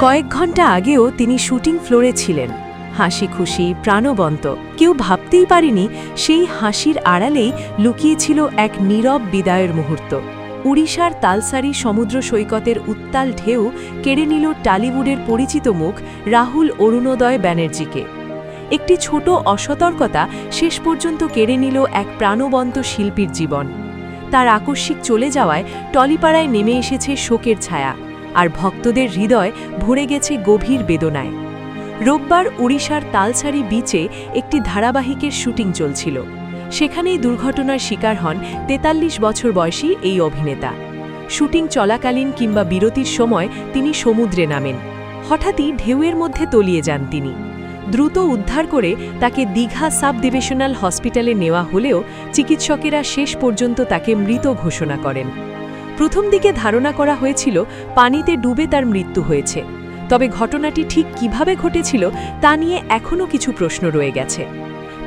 কয়েক ঘন্টা আগেও তিনি শুটিং ফ্লোরে ছিলেন, হাসি খুশি, প্রাণবন্ত। কেউ ভাবতেই পারেনি সেই হাসির আড়ালেই লুকিয়েছিল এক নীরব বিদায়ের মুহূর্ত। উড়িষ্যার তালসারি সমুদ্র সৈকতের উত্তাল ঢেউ কেড়ে নিল টলিউডের পরিচিত মুখ রাহুল অরুণোদয় ব্যানার্জিকে। একটি ছোট অসতর্কতা শেষ পর্যন্ত কেড়ে নিল এক প্রাণবন্ত শিল্পীর জীবন। তার আকস্মিক চলে যাওয়ায় টলিপাড়ায় নেমে এসেছে শোকের ছায়া, আর ভক্তদের হৃদয় ভরে গেছে গভীর বেদনায়। রোববার উড়িষ্যার তালসারি বিচে একটি ধারাবাহিকের শুটিং চলছিল। সেখানেই দুর্ঘটনার শিকার হন ৪৩ বছর বয়সী এই অভিনেতা। শুটিং চলাকালীন কিংবা বিরতির সময় তিনি সমুদ্রে নামেন। হঠাৎই ঢেউয়ের মধ্যে তলিয়ে যান তিনি। দ্রুত উদ্ধার করে তাকে দীঘা সাব ডিভিশনাল হসপিটালে নেওয়া হলেও চিকিৎসকেরা শেষ পর্যন্ত তাকে মৃত ঘোষণা করেন। প্রথম দিকে ধারণা করা হয়েছিল পানিতে ডুবে তার মৃত্যু হয়েছে, তবে ঘটনাটি ঠিক কিভাবে ঘটেছিল তা নিয়ে এখনও কিছু প্রশ্ন রয়ে গেছে।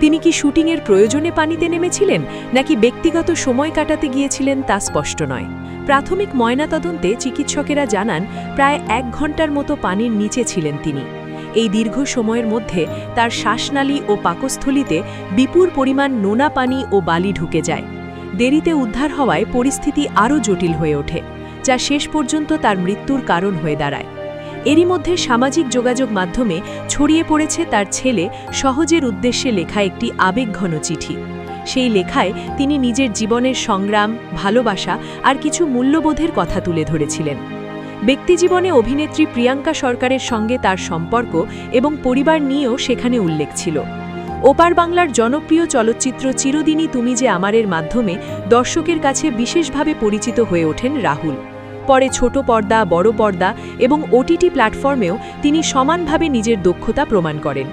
তিনি কি শুটিংয়ের প্রয়োজনে পানিতে নেমেছিলেন নাকি ব্যক্তিগত সময় কাটাতে গিয়েছিলেন তা স্পষ্ট নয়। প্রাথমিক ময়নাতদন্তে চিকিৎসকেরা জানান প্রায় ১ ঘন্টার মতো পানির নিচে ছিলেন তিনি। এই দীর্ঘ সময়ের মধ্যে তার শ্বাসনালী ও পাকস্থলিতে বিপুল পরিমাণ নোনা পানি ও বালি ঢুকে যায়। দেরিতে উদ্ধার হওয়ায় পরিস্থিতি আরও জটিল হয়ে ওঠে, যা শেষ পর্যন্ত তার মৃত্যুর কারণ হয়ে দাঁড়ায়। এরই মধ্যে সামাজিক যোগাযোগ মাধ্যমে ছড়িয়ে পড়েছে তার ছেলে সহজের উদ্দেশ্যে লেখা একটি আবেগঘন চিঠি। সেই লেখায় তিনি নিজের জীবনের সংগ্রাম, ভালোবাসা আর কিছু মূল্যবোধের কথা তুলে ধরেছিলেন। ব্যক্তিজীবনে অভিনেত্রী প্রিয়াঙ্কা সরকারের সঙ্গে তার সম্পর্ক এবং পরিবার নিয়েও সেখানে উল্লেখ ছিল। ওপার বাংলার জনপ্রিয় চলচ্চিত্র চিরদিনই তুমি যে আমারের মাধ্যমে দর্শকের কাছে বিশেষভাবে পরিচিত হয়ে ওঠেন রাহুল। পরে ছোট পর্দা, বড় পর্দা এবং ওটিটি প্ল্যাটফর্মেও তিনি সমানভাবে নিজের দক্ষতা প্রমাণ করেন।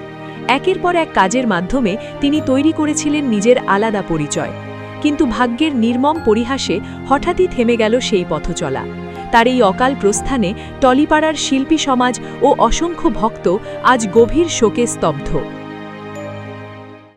একের পর এক কাজের মাধ্যমে তিনি তৈরি করেছিলেন নিজের আলাদা পরিচয়। কিন্তু ভাগ্যের নির্মম পরিহাসে হঠাৎই থেমে গেল সেই পথচলা। তার এই অকাল প্রস্থানে টলিপাড়ার শিল্পী সমাজ ও অসংখ্য ভক্ত আজ গভীর শোকে স্তব্ধ।